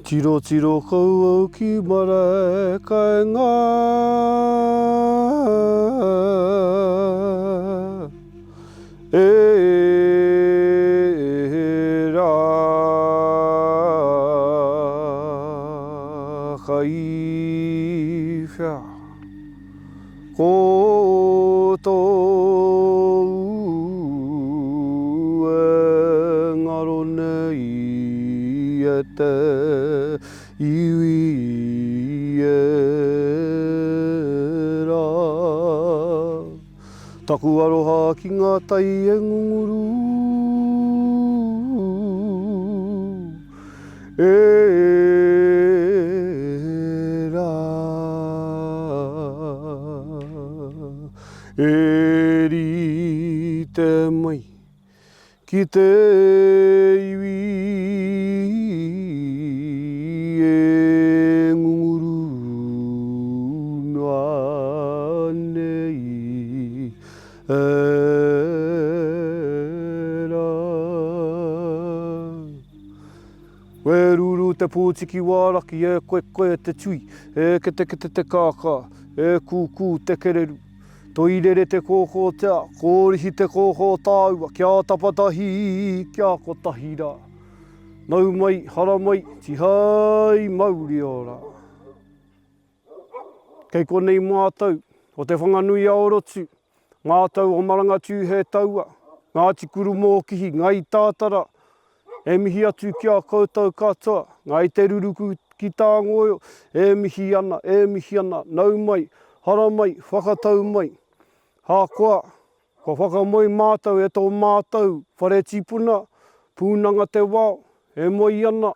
Tiro tiro kau au ki marae kai ngā e rā kai whia ko tō ngaro nei e te iwi e rā. Taku aroha ki ngā tai e ngunguru e rā. E ri te mai ki te iwi e ngunguru noa nei e rā. We ruru te pōtiki wāraki e koe te tui, e kete kākā, e kūkū te kereru. Toirere te kōkō tea, kōrihi te kōkō tāua, kia tapatahi, kia kotahi rā. Nau mai, hara mai, tihai mauri o rā. Kei konei mātou, o te whanganui a orotu, mātou o maranga tū he taua, ngā tikuru mōkihi, ngai tātara, e mihi atu kia koutou katoa, ngai te ruruku ki tā ngoio, e mihi ana, nau mai, hara mai, whakatau mai. Hākoa, ko whakamoi mātou e tō mātou, whare tipuna, pūnanga te wao, e moi ana.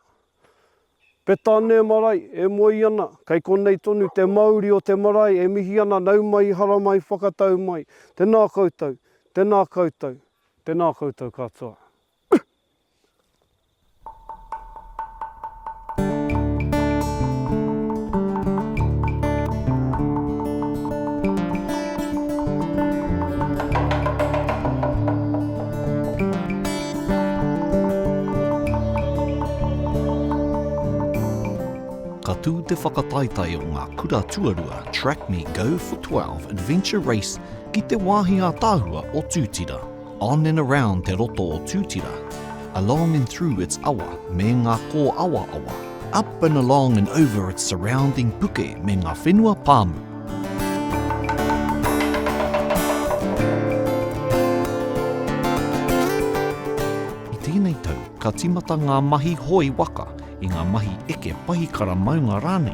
Petane marae, e moi ana. Kei konei tonu, te mauri o te marae, e mihi ana, nau mai, hara mai, whakatau mai. Tēnā koutou, tēnā koutou, tēnā koutou katoa. Ka tū te whakataitai o ngā kura tuarua TrackMe GO-4-12 Adventure Race ki te wāhia tāhua o Tutira, on and around te roto o Tutira, along and through its awa me ngā kō awa, up and along and over its surrounding puke me ngā whenua pāmu. I tēnei tau, ka timata ngā mahi hoi waka, I ngā mahi eke pahikara maunga rānei,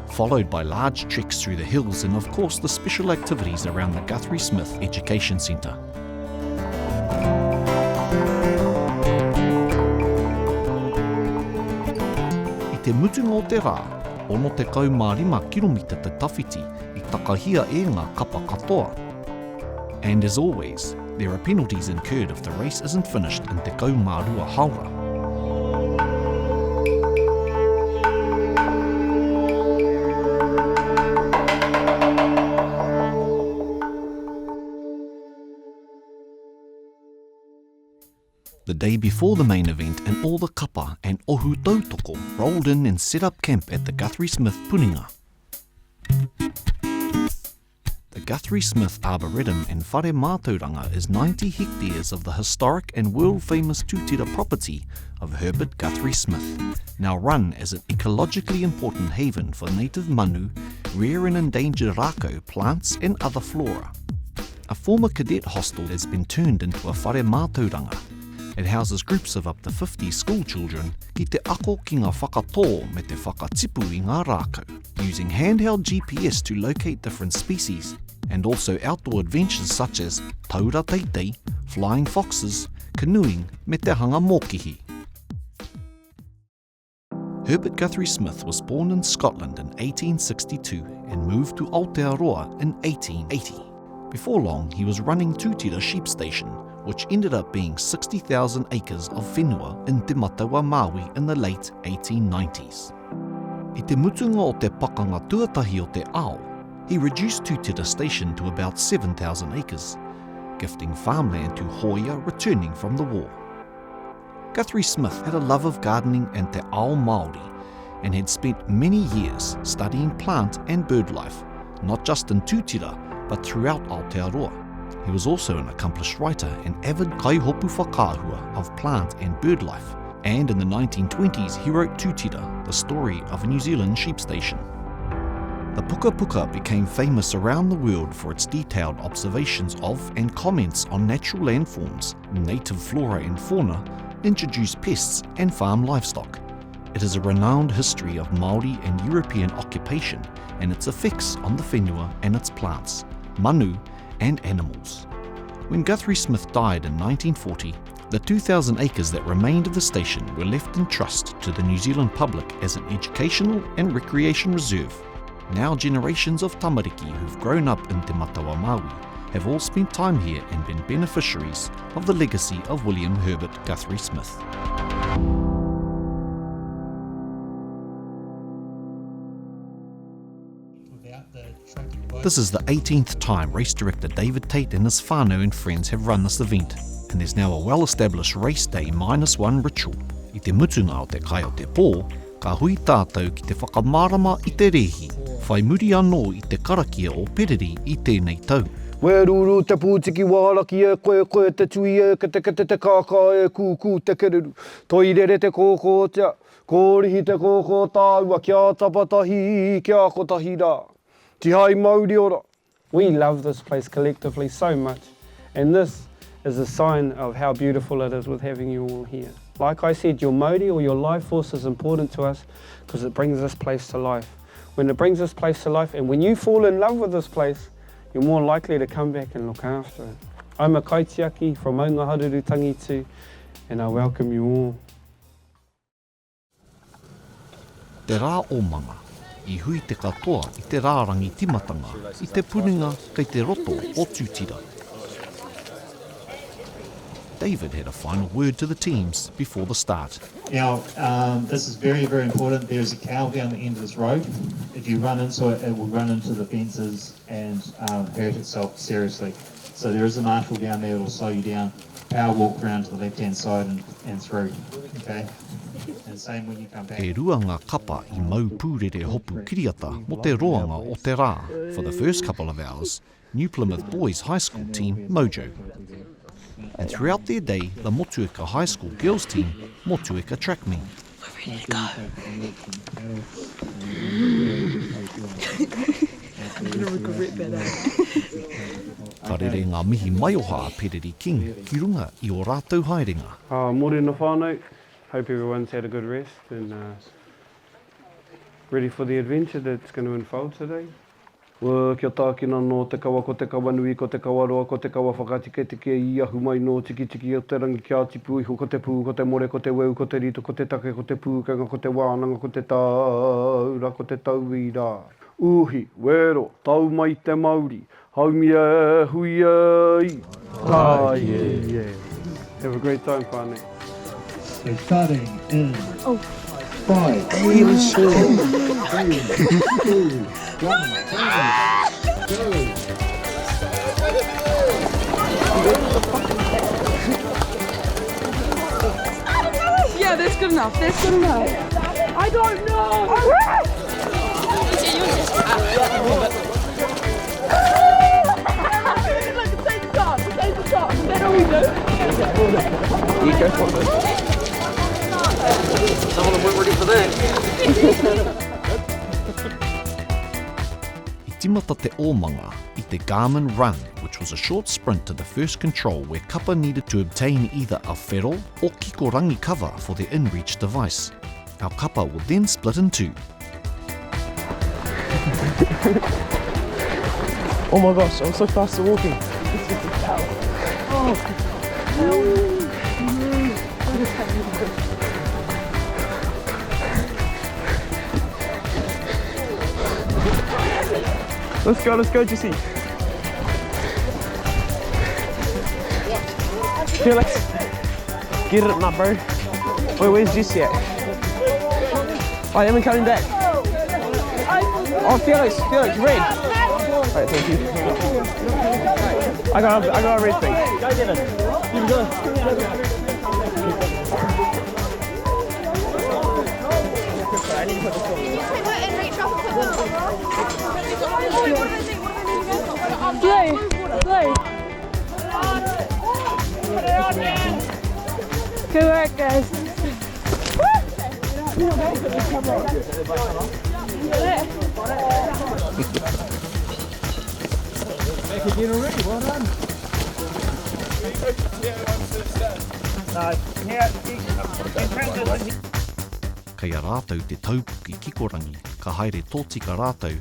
followed by large treks through the hills and of course the special activities around the Guthrie-Smith Education Centre. I te mutunga o te rā, ono te kaumārima kiromita te tawhiti I takahia e ngā kapa katoa. And as always, there are penalties incurred if the race isn't finished in te kaumārua haura. The day before the main event and all the kapa and ohu tautoko rolled in and set up camp at the Guthrie-Smith Puninga. The Guthrie-Smith Arboretum and whare mātauranga is 90 hectares of the historic and world-famous Tutira property of Herbert Guthrie-Smith, now run as an ecologically important haven for native manu, rare and endangered rako plants and other flora. A former cadet hostel has been turned into a whare mātauranga. It houses groups of up to 50 school children ki te ako ki ngā whakatō me te whakatipu I ngā rākau, using handheld GPS to locate different species, and also outdoor adventures such as taura teitei, flying foxes, canoeing me te hanga mōkihi. Herbert Guthrie-Smith was born in Scotland in 1862 and moved to Aotearoa in 1880. Before long, he was running Tutira Sheep Station, which ended up being 60,000 acres of whenua in Te Matawa Māui in the late 1890s. I te mutunga o te pakanga tuatahi o te ao, he reduced Tutira Station to about 7,000 acres, gifting farmland to Hawke returning from the war. Guthrie-Smith had a love of gardening and te ao Māori, and had spent many years studying plant and bird life, not just in Tutira, but throughout Aotearoa. He was also an accomplished writer and avid kaihopu whakāhua of plant and bird life, and in the 1920s he wrote Tutira, the story of a New Zealand sheep station. The puka puka became famous around the world for its detailed observations of and comments on natural landforms, native flora and fauna, introduced pests and farm livestock. It is a renowned history of Māori and European occupation and its effects on the whenua and its plants, manu and animals. When Guthrie-Smith died in 1940, the 2,000 acres that remained of the station were left in trust to the New Zealand public as an educational and recreation reserve. Now generations of tamariki who've grown up in Te Matawa Māui have all spent time here and been beneficiaries of the legacy of William Herbert Guthrie-Smith. This is the 18th time race director David Tate and his whānau and friends have run this event, and there's now a well-established race day -1 ritual. I te mutunga o te kai o te pō, ka hui tātou ki te whakamārama i te rehi, whai muri anō i te karakia o pereri i tēnei tau. Wē rūru te pūtiki wāraki e koe te tui e te kākā e kū te kereru. Toirere te kōkōtia, kōrihi te kōkō tāua, kia tapatahi, kia kotahi rā. Tihai Māori ora. We love this place collectively so much, and this is a sign of how beautiful it is with having you all here. Like I said, your Māori or your life force is important to us because it brings this place to life. When it brings this place to life, and when you fall in love with this place, you're more likely to come back and look after it. I'm a kaitiaki from Maunga Haruru Tangitu, and I welcome you all. Te rā o manga, I hui te katoa I te rārangi timatanga, I te puringa kei te roto o Tutira. David had a final word to the teams before the start. Now, this is very, very important. There's a cow down the end of this road. If you run into it, it will run into the fences and hurt itself seriously. So there is a marshal down there that will slow you down. Power walk around to the left-hand side and through, okay? And same when you come back. E rua ngā kapa I mau pūrere hopu kiriata mo te roanga o te rā. For the first couple of hours, New Plymouth Boys High School team Mojo. And throughout their day, the Motueka High School girls team, Motueka TrackMe. We're ready to go. I'm going to regret that. Ka rere ngā mihi maioha a Pereri King ki runga I o rātou haerenga. Morena whānau. Hope everyone's had a good rest and ready for the adventure that's going to unfold today. Kia tākina no te kawa ko te kawa nui ko te kawa roa ko te kawa whakatike tike I ahu mai no tiki tiki o te rangi kia tipu iho ko te pū ko te more ko te weu ko te rito ko te take ko te pūkanga ko te wānanga ko te taura ko te tauwi rā. Uhi, wero, tau mai te Māori, haumi e hui ai. Yeah. Have a great time, whānau. So starting in 5, 4, 3, 2, 1, Yeah, that's good enough. That's good enough. I don't know. Look, take the top. Take the top. That's all we do. You go for it. Someone we're ready for that. I timata te ōmanga I te Garmin Run, which was a short sprint to the first control where kapa needed to obtain either a whero or kikorangi cover for their in-reach device. Our kapa will then split in two. Oh my gosh, I'm so fast at walking. Let's go, Jesse. Felix, get it up, bro. Wait, where's Jesse at? I am coming back. Oh, Felix, red. Right, thank you. I got a red thing. Go, Devin. You go. I need to put this on. Blue. Good work, guys. Back again already, well done. Kei a rātou te taupuki kikorangi, ka haere tōtika rātou,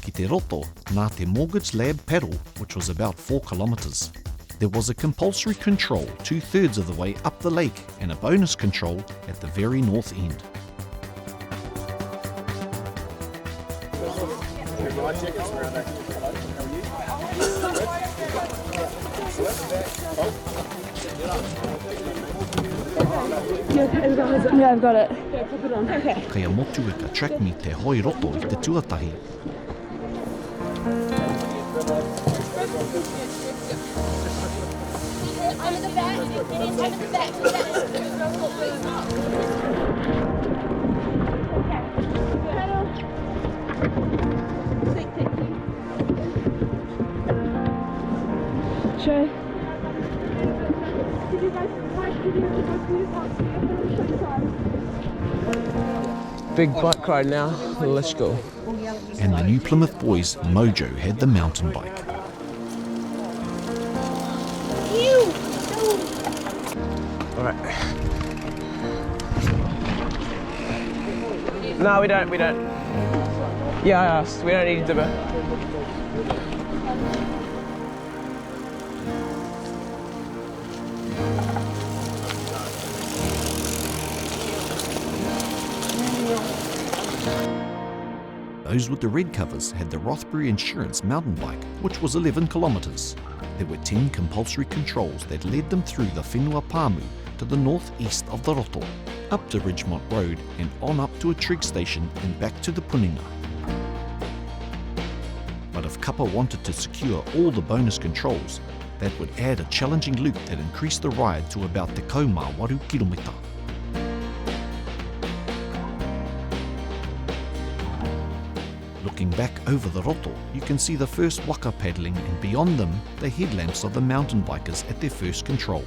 ki te roto nā te mortgage lab paddle, which was about 4 kilometres. There was a compulsory control 2/3 of the way up the lake and a bonus control at the very north end. Yeah, I've got it. Kei a motu e ka TrackMe te hoi roto i te tuatahi. Show. Big bike ride now. Let's go. And the New Plymouth boys, Mojo, had the mountain bike. Alright. No, we don't. Yeah, I asked. We don't need a dibber. Those with the red covers had the Rothbury Insurance mountain bike, which was 11 kilometres. There were 10 compulsory controls that led them through the Whenua Pāmu to the northeast of the Roto, up to Ridgemont Road and on up to a trig station and back to the Puninga. But if Kappa wanted to secure all the bonus controls, that would add a challenging loop that increased the ride to about te kaumā 8 kiromita. Looking back over the Roto, you can see the first waka paddling and beyond them, the headlamps of the mountain bikers at their first control.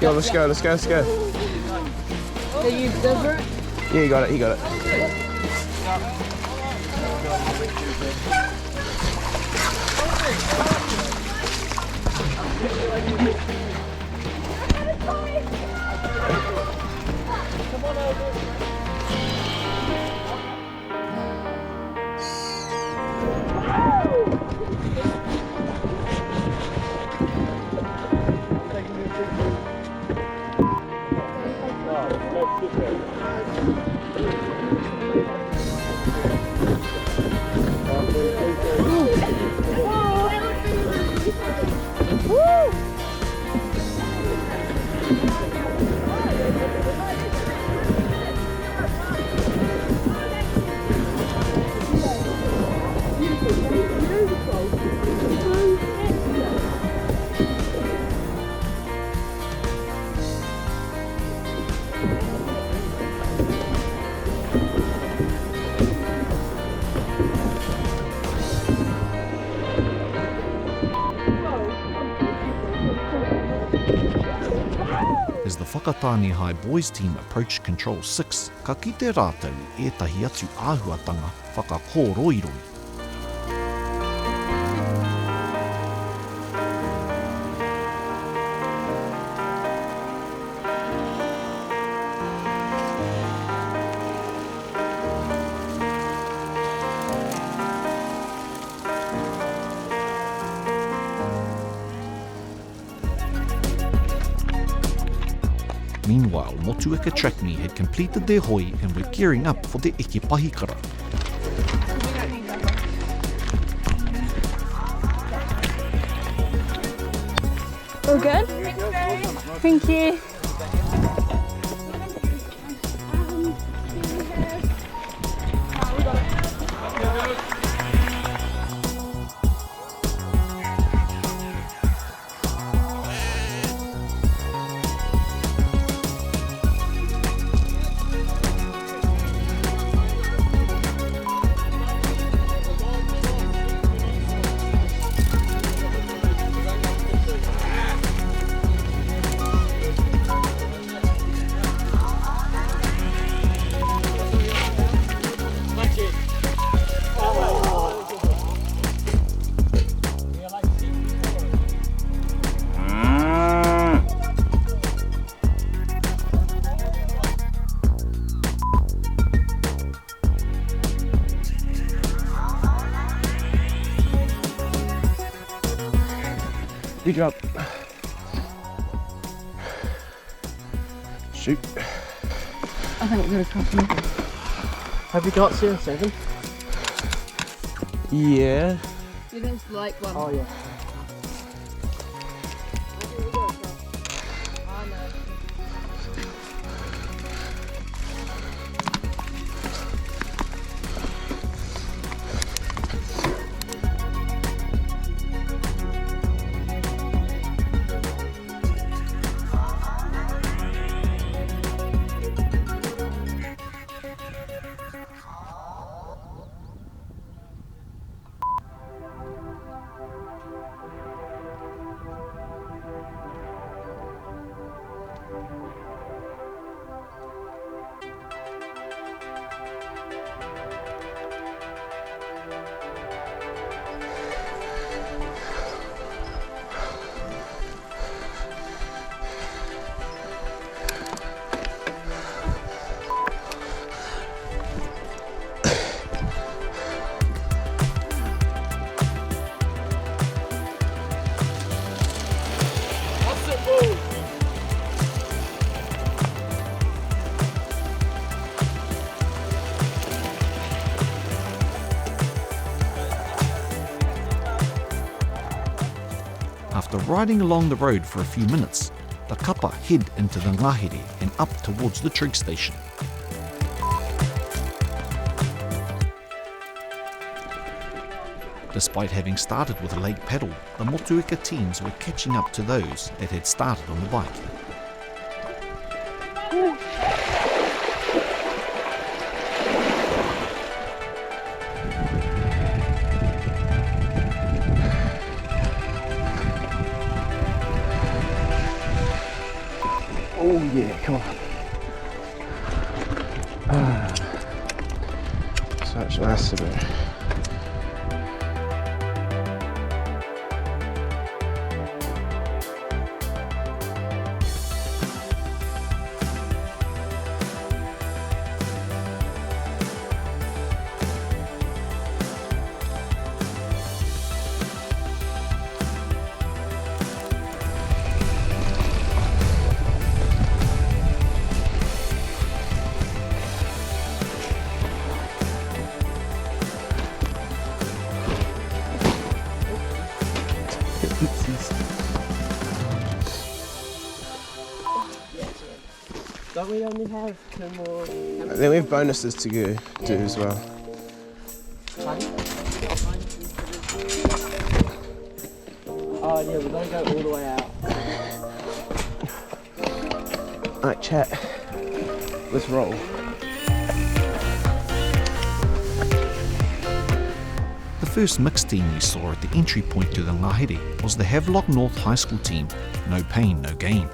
Yo, let's go. Are you deliberate? Yeah, he got it. As the Whakatāne High boys team approached Control 6, ka kite rātou I ētahi atu āhuatanga whakakōroiroi. while motueka TrackMe had completed their hoi and were gearing up for their eke pahikara. All good? Thank you. Good job. Shoot. I think we're going to cross them. Have you got 7? Yeah. It is like one. Oh yeah. After riding along the road for a few minutes, the kapa head into the ngahere and up towards the trig station. Despite having started with a leg paddle, the motueka teams were catching up to those that had started on the bike. Oh yeah, come on. Such nice to do. Don't we only have 2 more? Then we have bonuses to go do as well. Oh yeah, we're gonna go all the way out. Alright, chat. Let's roll. The first mixed team we saw at the entry point to the ngahere was the Havelock North High School team. No pain, no gain.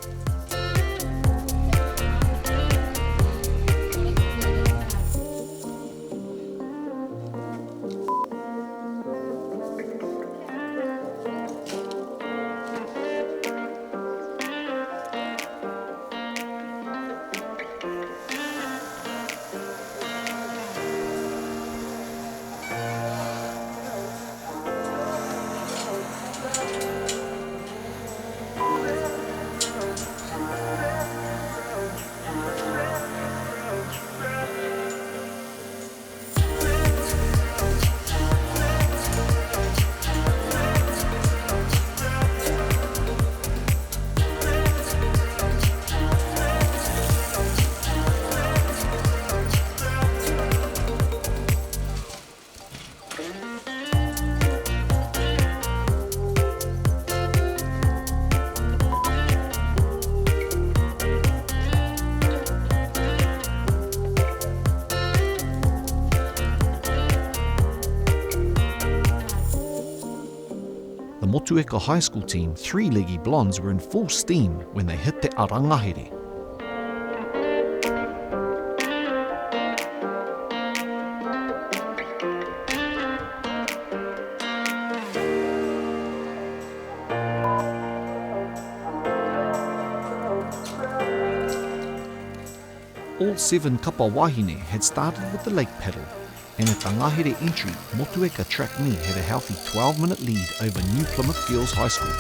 Motueka High School team, three-leggy blondes were in full steam when they hit te arangahere. All 7 kapa wahine had started with the lake paddle, and at the Ngahere entry, Motueka TrackMe had a healthy 12-minute lead over New Plymouth Girls High School.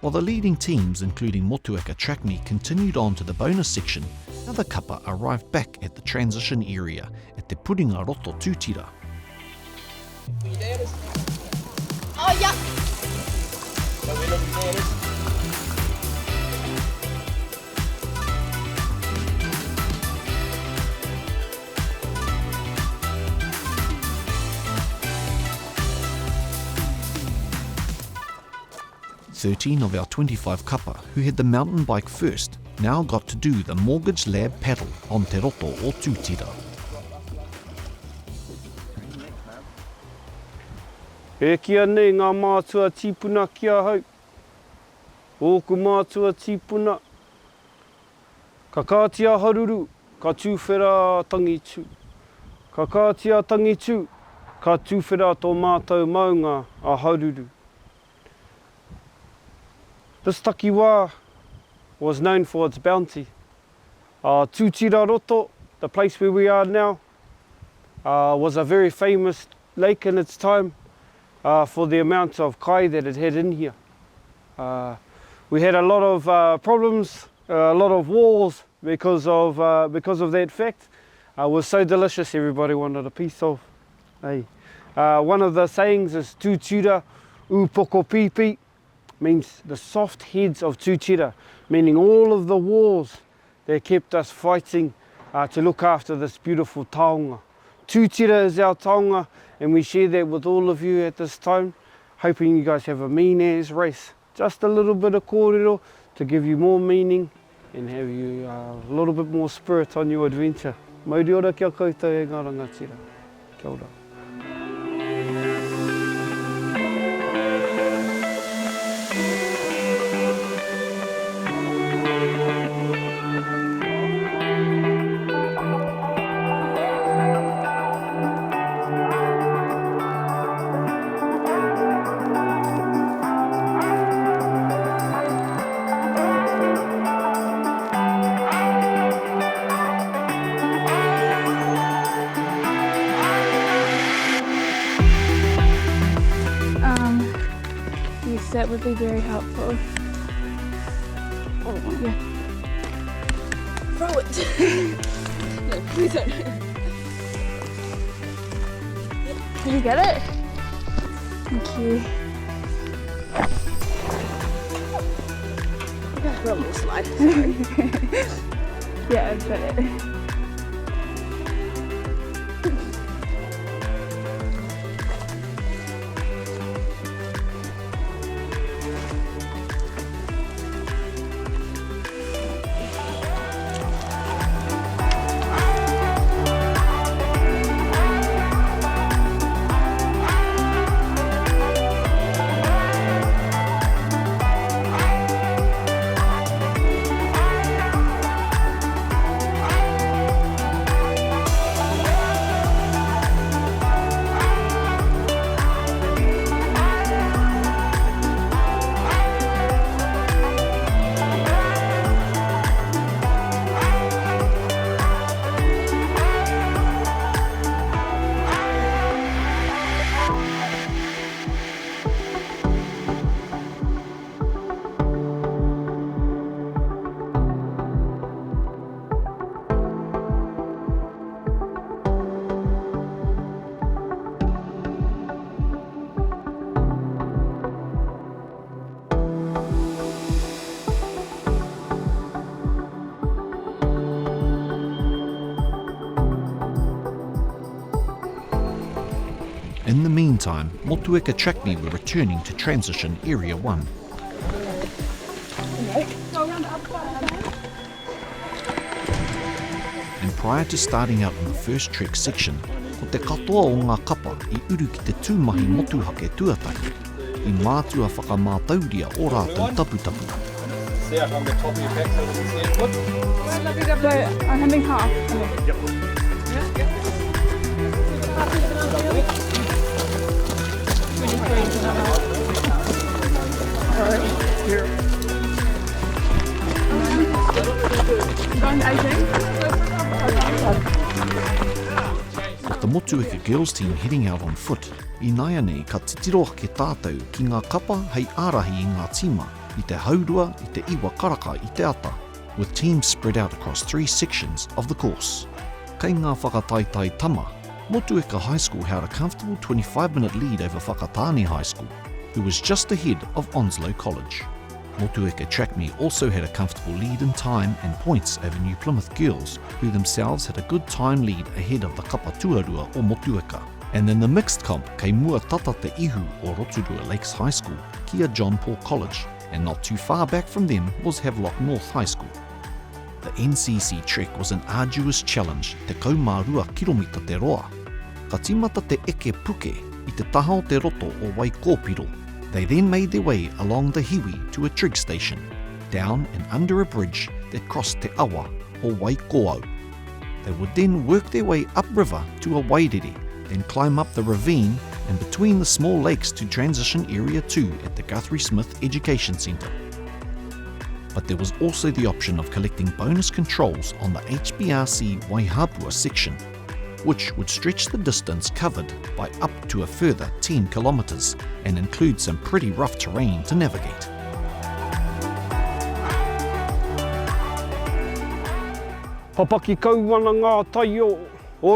While the leading teams, including Motueka TrackMe, continued on to the bonus section, other kapa arrived back at the transition area at Te Puringa Roto Tutira. Oh, yeah. 13 of our 25 kapa who had the mountain bike first now got to do the mortgage lab paddle on Te Roto o Tutira. E kia nei ngā mātua tīpuna kia hau. Ōku mātua tīpuna. Ka kātia haruru, ka tūwhera tangitu. Ka kātia tangitu, ka tūwhera tō mātou maunga a haruru. This takiwā was known for its bounty. Tutira Roto, the place where we are now, was a very famous lake in its time for the amount of kai that it had in here. We had a lot of problems, a lot of wars because of that fact. It was so delicious, everybody wanted a piece of. Hey. One of the sayings is Tutira upoko pipi, means the soft heads of Tutira, meaning all of the wars that kept us fighting to look after this beautiful taonga. Tutira is our taonga, and we share that with all of you at this time, hoping you guys have a mean as race. Just a little bit of kōrero to give you more meaning and have you a little bit more spirit on your adventure. Mauri ora kia koutou e ngā rangatira. Kia ora. That would be very helpful. Oh, yeah. Throw it. No, please don't. Did you get it? Thank you. We're a little slide. Sorry. Yeah, I've got it. meantime, motueka TrackMe were returning to Transition Area 1. And prior to starting out on the first trek section, ko te katoa o ngā kapa I uru ki te tūmahi motuhake tuatahi, I mātua whakamātauria o rātou taputapu. See out on the top of your back so it doesn't see it. Look. So I'm having half. Yep. Here. Going 18. With the motueka girls team heading out on foot, I naianei ka titiroa ke tātou ki ngā kapa hei ārahi I ngā tīma, I te haurua, I te iwa karaka I te ata, with teams spread out across 3 sections of the course. Kei ngā whakataitai tama, Motueka High School held a comfortable 25-minute lead over Whakatane High School, who was just ahead of Onslow College. Motueka TrackMe also had a comfortable lead in time and points over New Plymouth Girls, who themselves had a good time lead ahead of the Kapa Tuarua o Motueka. And in the mixed comp, kei mua tata te ihu o Rotorua Lakes High School, kia John Paul College, and not too far back from them was Havelock North High School. The NCC trek was an arduous challenge, te kaumārua kiromita te roa. Ka timata te eke puke I te taha o te roto o Waikōpiro. They then made their way along the hiwi to a trig station, down and under a bridge that crossed te awa o Waikōau. They would then work their way upriver to a wairere, then climb up the ravine and between the small lakes to Transition Area 2 at the Guthrie-Smith Education Centre. But there was also the option of collecting bonus controls on the HBRC Waihapua section, which would stretch the distance covered by up to a further 10 kilometres and include some pretty rough terrain to navigate. Papaki kauana ngā tai o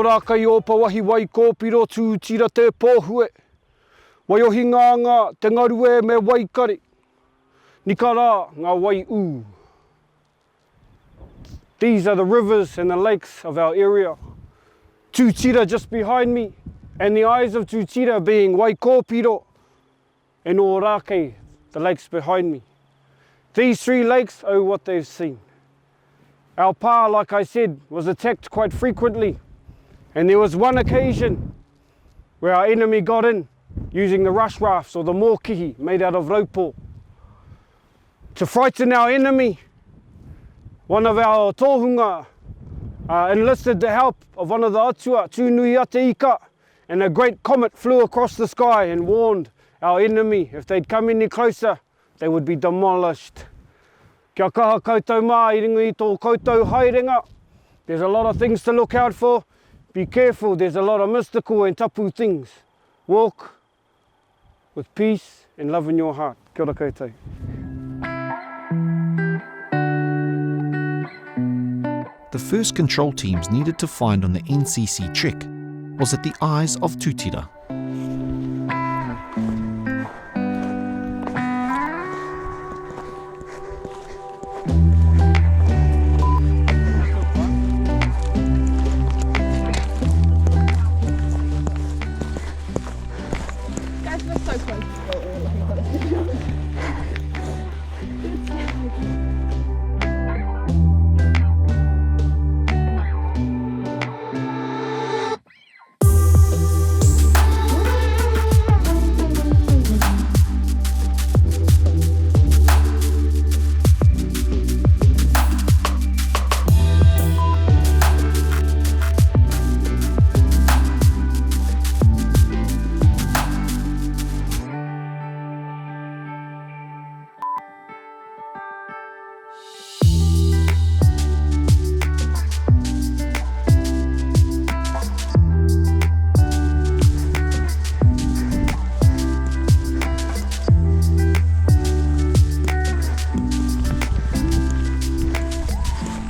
rā kai opa wahi Waikōpiro Tutira te pōhue. Waiohi ngā te ngarue me waikare. Nika rā ngā wai ū. These are the rivers and the lakes of our area. Tutira just behind me, and the eyes of Tutira being Waikōpiro, and Ōrākei, the lakes behind me. These 3 lakes owe what they've seen. Our pā, like I said, was attacked quite frequently, and there was one occasion where our enemy got in using the rush rafts or the mōkihi made out of raupo. To frighten our enemy, one of our tohunga enlisted the help of one of the atua, Tūnui Ate Ika, and a great comet flew across the sky and warned our enemy if they'd come any closer, they would be demolished. Kia kaha koutou mā I ringa I tō koutou haerenga. There's a lot of things to look out for. Be careful, there's a lot of mystical and tapu things. Walk with peace and love in your heart. Kia ora koutou. The first control teams needed to find on the NCC trek was at the eyes of Tutira. Guys, we're so close.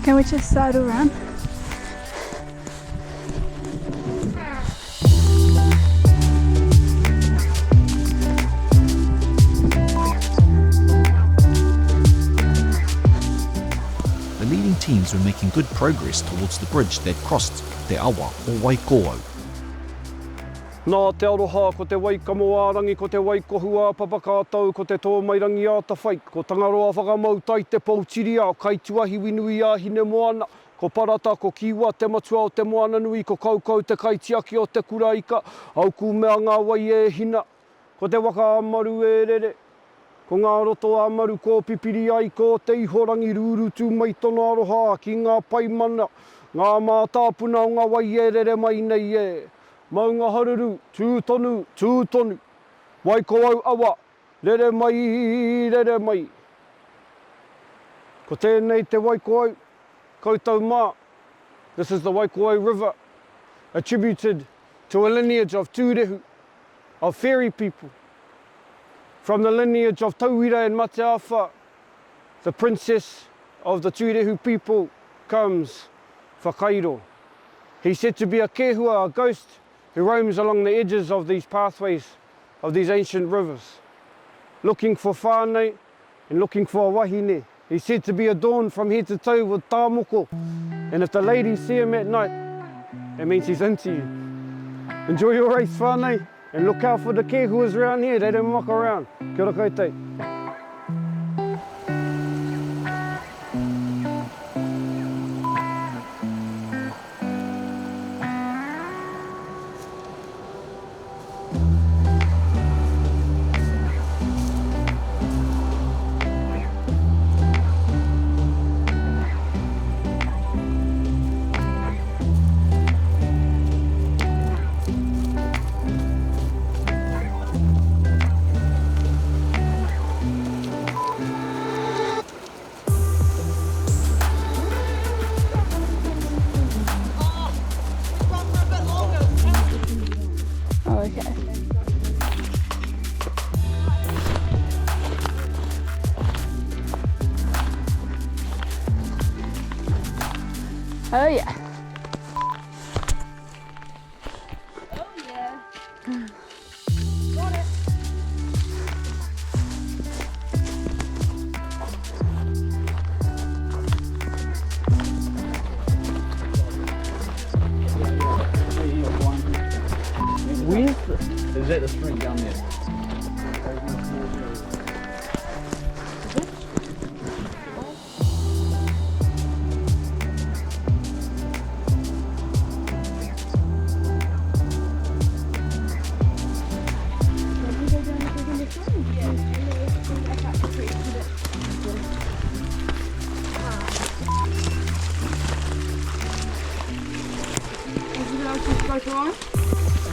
Can we just sidle around? The leading teams were making good progress towards the bridge that crossed Te Awa or Waikōau. Nā te aroha, ko te waikamo ārangi, ko te waikohu āpapa kātou, ko te tōmairangi āta whai, ko tangaroa whakamau tai te Tutira, o kaituahi winui a hine moana, ko parata, ko kiwa, te matua o te moana nui, ko kaukau te kaitiaki o te kuraika, au ku mea ngā wai e hina, ko te waka amaru e rere, ko ngā roto amaru ko pipiri ai, ko te ihorangi rūrutu mai tono aroha, ki ngā paimana, ngā mātāpuna o ngā wai e rere mai nei e. Maunga haruru, tūtonu, waiko au awa, rere mai. Ko tēnei te waiko au, koutou mā. This is the Waikowau River, attributed to a lineage of tūrehu, of fairy people. From the lineage of Tauira and Mateawha, the princess of the tūrehu people comes Whakairo. He's said to be a kehua, a ghost, who roams along the edges of these pathways of these ancient rivers, looking for whānei and looking for a wahine. He's said to be adorned from head to toe with tāmoko, and if the ladies see him at night, it means he's into you. Enjoy your race, whānei, and look out for the kehuas around here, they don't muck around. Kia ora koutou. Oh yeah. Oh yeah. Got it. Is that the street down there?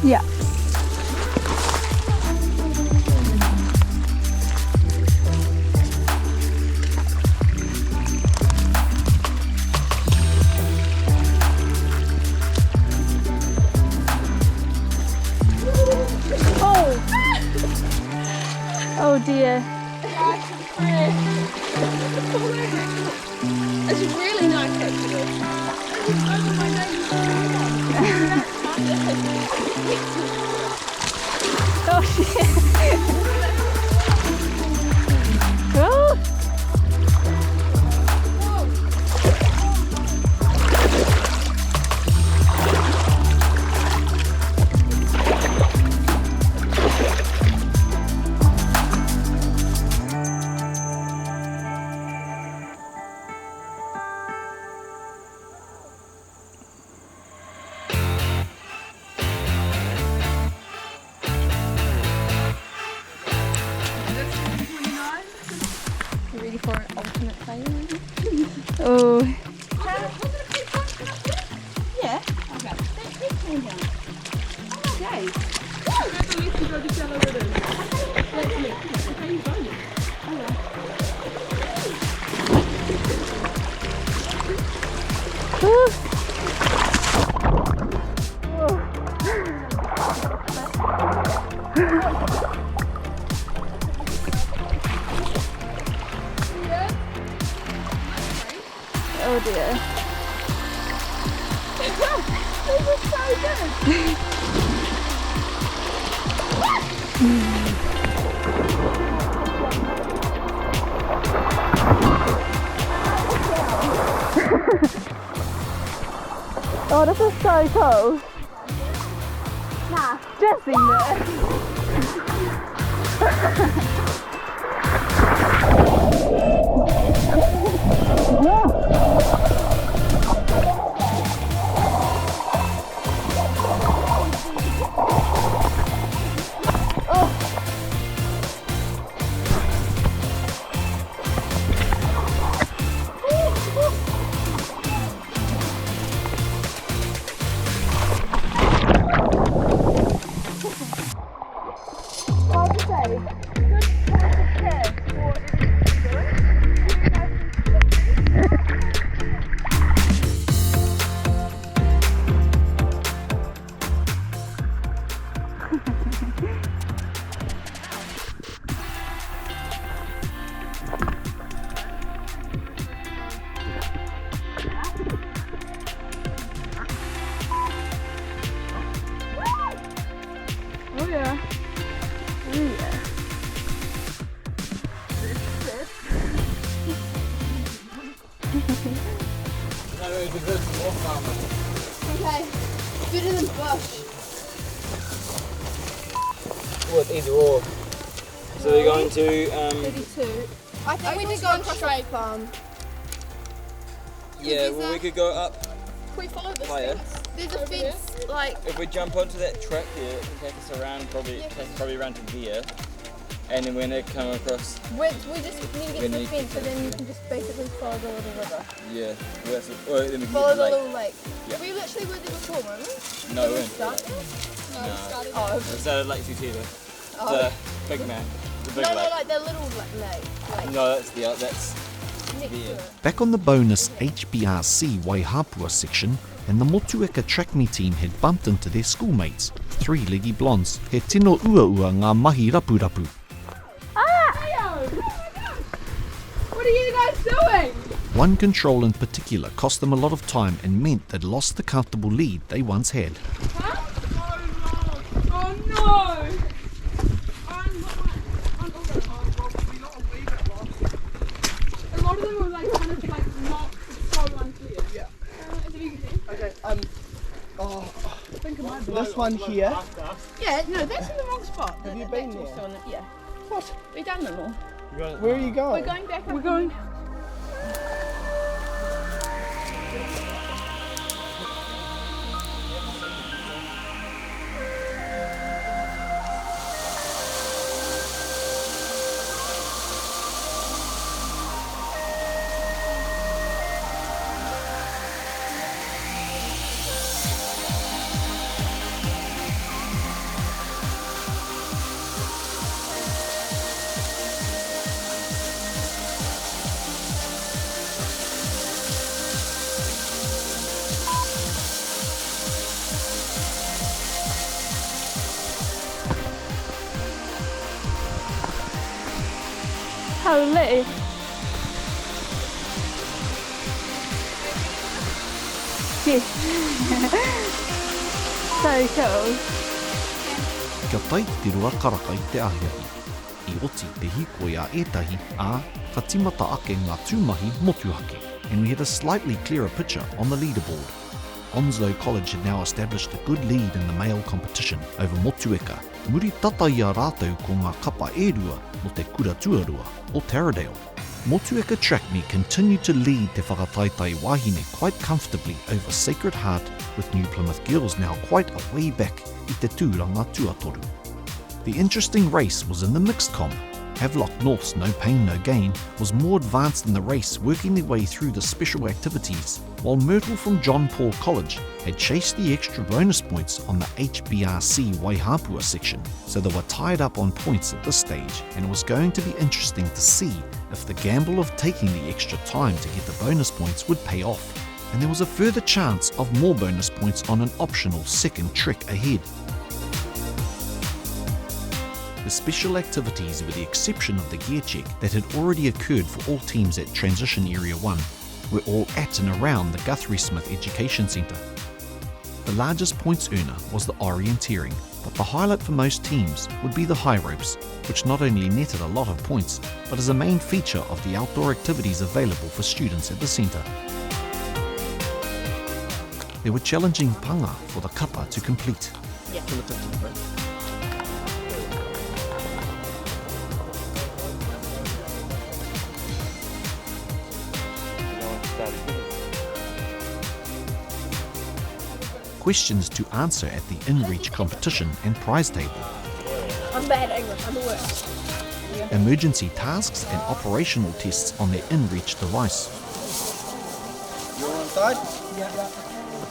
Yeah. Oh dear. It's really nice actually. It's over my nose. Oh shit. Oh. Ready for an ultimate failure? Oh. Yeah. Okay. That's calm down. Okay. That's the least to go to shallow rivers. That's me. How you going? Oh dear. This is so good. Oh, this is so cool. Nah. stressing there. Oh yeah. Oh yeah. Okay. Better than bush. Well, it's either or. So we're going to 32. I think we need to go across straight farm. yeah. Well, we could go up. Can we follow this Higher. fence? There's a fence, like, If we jump onto that track here, it can take us around probably around to there, and then when it come across, we just need to get to the fence, and then you can just basically follow the little river. yeah. Or then we can Follow get the to little lake. Yeah. We literally were there before, weren't we? No, we Did we weren't. start there? No, No. we started. It Oh. started like Tutira. Oh. The big man. The big No, lake. like the little lake. No, that's the that's Next to there. it. Back on the bonus HBRC Waihapua section, and the Motueka TrackMe team had bumped into their schoolmates, three leggy blondes, he tino ua ngā mahi rapu rapu. What are you guys doing? One control in particular cost them a lot of time and meant they'd lost the comfortable lead they once had. Oh no! A lot of them were like kind of like not so unclear. Yeah. Okay, this one here. Yeah, no, that's in the wrong spot. Have you been there? Yeah. What? We done them all. Where are you going? We're going back. We're going. Holy. Yes. So cool. Kia tai te rua karaka I te ahiahi. I oti te hiko ia etahi, ā, ka timata ake ngā tūmahi motuhake, and we had a slightly clearer picture on the leaderboard. Onslow College had now established a good lead in the male competition over Motueka. Muri tata ia rātou ko ngā kapa e rua no te kura tuarua o Taradale. Motueka TrackMe continued to lead te whakataitai wahine quite comfortably over Sacred Heart, with New Plymouth Girls now quite a way back I te tūranga tuatoru. The interesting race was in the mixed comp. Havelock North's No Pain No Gain was more advanced in the race, working their way through the special activities, while Myrtle from John Paul College had chased the extra bonus points on the HBRC Waihapua section, so they were tied up on points at this stage, and it was going to be interesting to see if the gamble of taking the extra time to get the bonus points would pay off, and there was a further chance of more bonus points on an optional second trick ahead. The special activities, with the exception of the gear check that had already occurred for all teams at Transition Area 1, were all at and around the Guthrie-Smith Education Centre. The largest points earner was the orienteering, but the highlight for most teams would be the high ropes, which not only netted a lot of points, but is a main feature of the outdoor activities available for students at the centre. There were challenging panga for the kapa to complete. Yeah. To look at them, right? Questions to answer at the in-reach competition and prize table. I'm bad at English. I'm the worst. Emergency tasks and operational tests on their in-reach device. You on side?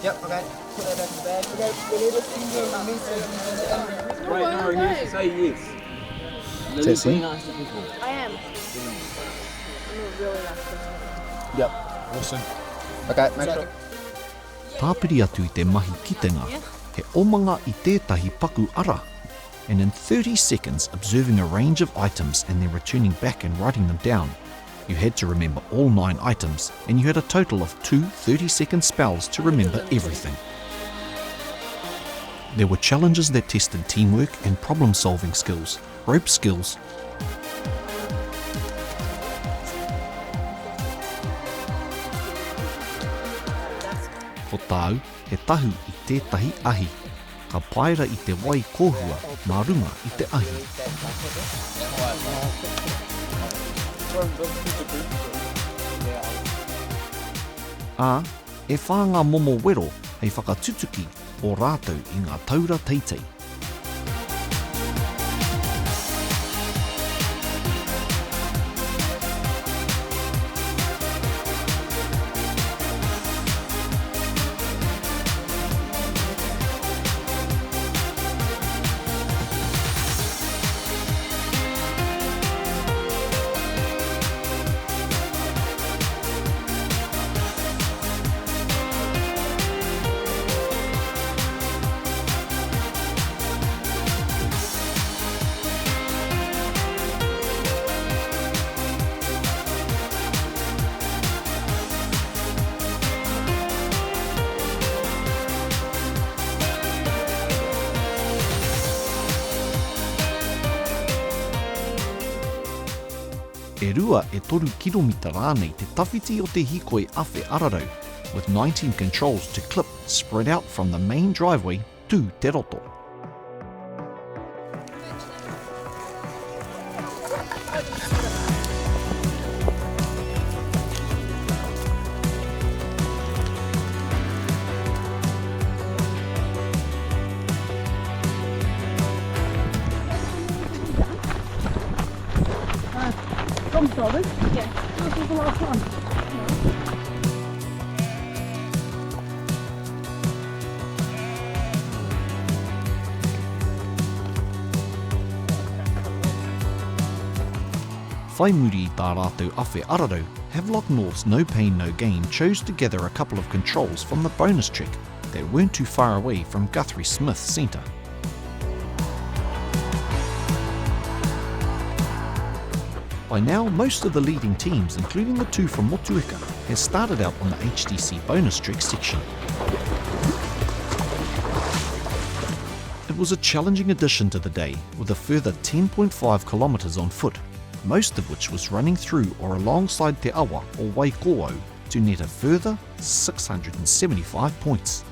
Yep, okay. Put that back in the bag. Okay, we need to send you a message. Wait, no, he needs to say yes. Lily's being nice to people. I am. I'm a really nice person. Yep. Awesome. Okay, make sure. Tāpiri atu I te mahi kitenga, he omanga I tētahi paku ara, and in 30 seconds observing a range of items and then returning back and writing them down. You had to remember all 9 items, and you had a total of 2 30-second spells to remember everything. There were challenges that tested teamwork and problem-solving skills, rope skills, o tāu, he tahu I tētahi ahi. Ka paira I te wai kōhua, mā runga I te ahi. Ā, e whānga momo wero hei whakatutuki o rātou I ngā taura teitei. E rua e 3 kiromita rānei te tawhiti o te hikoi awhe ararau, with 19 controls to clip spread out from the main driveway to te roto. Yeah. This was the last one. Whai muri I tā rātou awhe ararau, Havelock North's No Pain No Gain chose to gather a couple of controls from the bonus trek that weren't too far away from Guthrie-Smith Centre. By now, most of the leading teams, including the 2 from Motueka, has started out on the HTC bonus trek section. It was a challenging addition to the day, with a further 10.5 kilometres on foot, most of which was running through or alongside Te Awa or Waiko'o to net a further 675 points.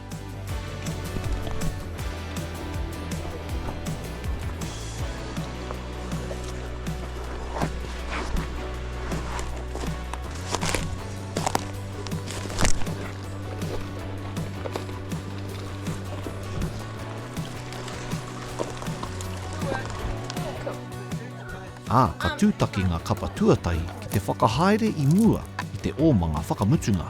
Ka tūtaki ngā kapa tuatai ki te whakahaere I mua I te ōmanga whakamutunga.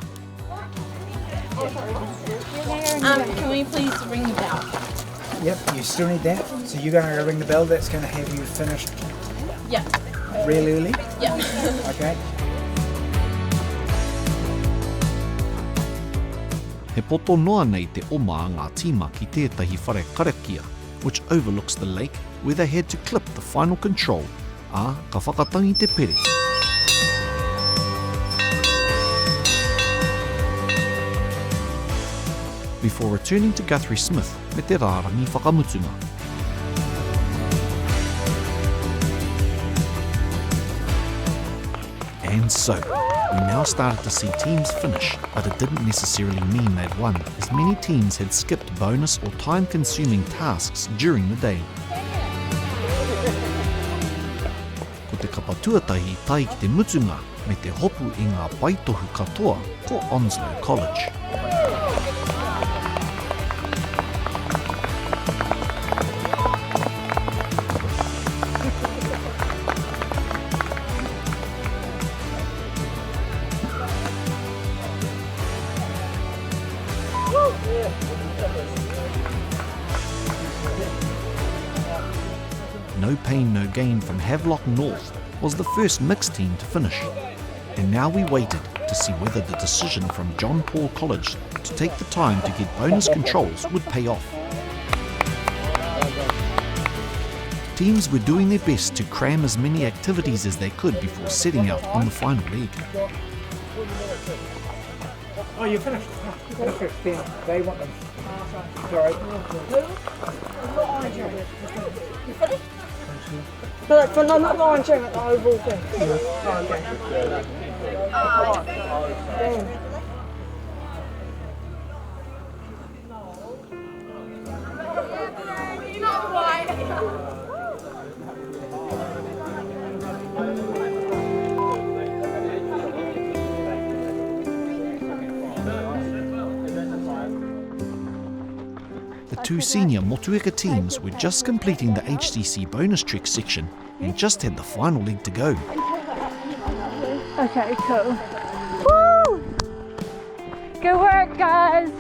Can we please ring the bell? Yep, you still need that. So you're going to ring the bell. That's going to have you finished Yeah. real early. Yeah. Okay. He poto noa nei te oma a ngā tīma ki tētahi whare karakia, which overlooks the lake where they had to clip the final control. Ka whakatangi te pere. Before returning to Guthrie-Smith me te rārangi whakamutunga. And so, We now started to see teams finish, but it didn't necessarily mean they'd won, as many teams had skipped bonus or time-consuming tasks during the day. Ko te kapatuatahi tai ki te mutunga me te hopu i ngā paitohu katoa ko Onslow College. No pain, no gain from Havelock North was the first mixed team to finish. And now we waited to see whether the decision from John Paul College to take the time to get bonus controls would pay off. Teams were doing their best to cram as many activities as they could before setting out on the final leg. Oh, you finished? You finished. They want them. Sorry. You finished? No, not the orange ring, the overall thing. The two senior Motueka teams were just completing the HCC bonus trek section and just had the final leg to go. Okay, cool. Woo! Good work, guys.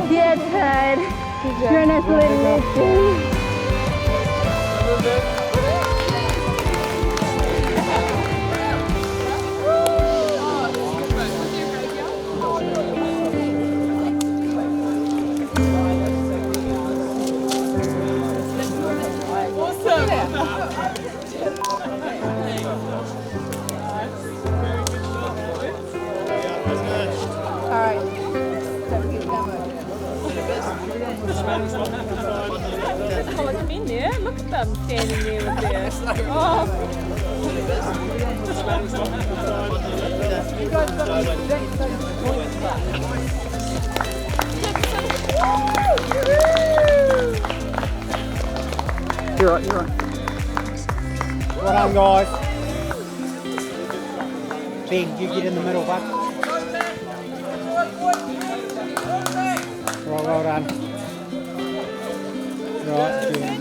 Yeah, Ted. You're an absolute Look at them standing there with their... Oh. You guys got the exact same points back. You're right. Well done, guys. Ben, you get in the middle, bud. Well done. Right, Ben.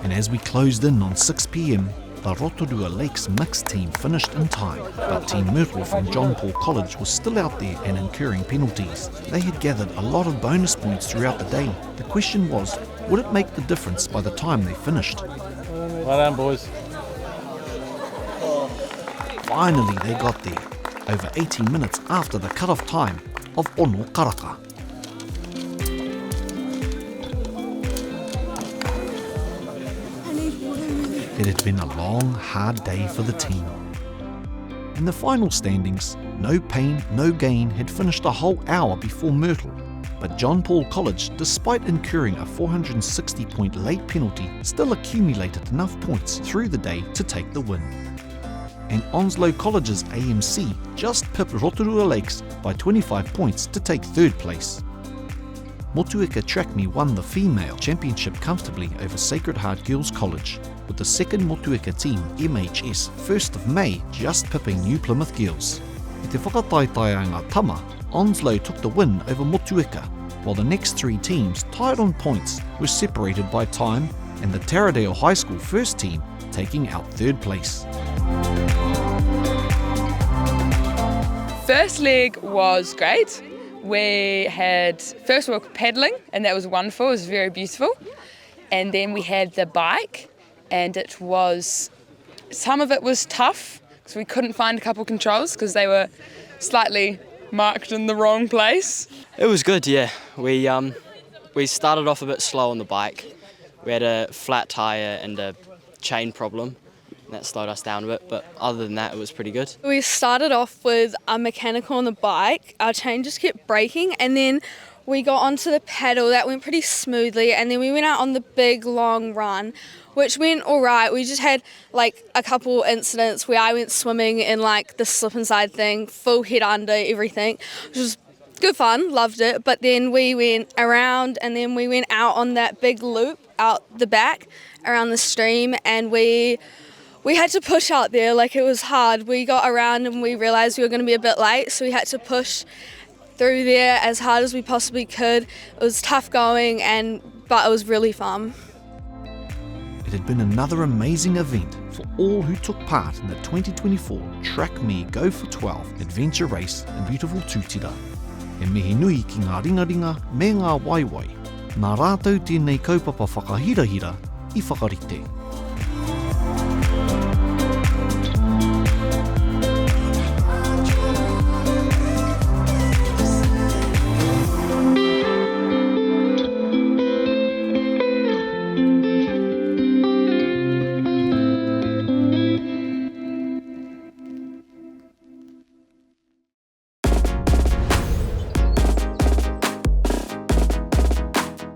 And as we closed in on 6 p.m, the Rotorua Lakes mixed team finished in time, but Team Myrtle from John Paul College was still out there and incurring penalties. They had gathered a lot of bonus points throughout the day. The question was, would it make the difference by the time they finished? Well done, boys. Finally they got there, over 18 minutes after the cut-off time of Ono Karaka. It had been a long, hard day for the team. In the final standings, No Pain, No Gain had finished a whole hour before Myrtle, but John Paul College, despite incurring a 460-point late penalty, still accumulated enough points through the day to take the win. And Onslow College's AMC just pipped Rotorua Lakes by 25 points to take third place. Motueka TrackMe won the female championship comfortably over Sacred Heart Girls College, with the second Motueka team, MHS, 1st of May, just pipping New Plymouth Girls. I te whakataitaianga tama, Onslow took the win over Motueka, while the next 3 teams, tied on points, were separated by time, and the Taradale High School first team taking out third place. First leg was great. We had, first we were paddling, and that was wonderful, it was very beautiful. And then we had the bike, and it was, some of it was tough, because we couldn't find a couple of controls, because they were slightly marked in the wrong place. It was good, yeah. We started off a bit slow on the bike. We had a flat tyre and a chain problem. That slowed us down a bit, but other than that, it was pretty good. We started off with a mechanical on the bike. Our chain just kept breaking, and then we got onto the paddle. That went pretty smoothly, and then we went out on the big long run, which went all right. We just had like a couple incidents where I went swimming in like the slip and slide thing, full head under, everything, which was good fun, loved it. But then we went around, and then we went out on that big loop out the back around the stream, and we had to push out there, like it was hard. We got around and we realised we were going to be a bit late, so we had to push through there as hard as we possibly could. It was tough going, but it was really fun. It had been another amazing event for all who took part in the 2024 TrackMe GO-4-12 adventure race in beautiful Tutira. E mihi nui ki ngā ringaringa me ngā waiwai. Nā rātou tēnei kaupapa whakahirahira I whakarite.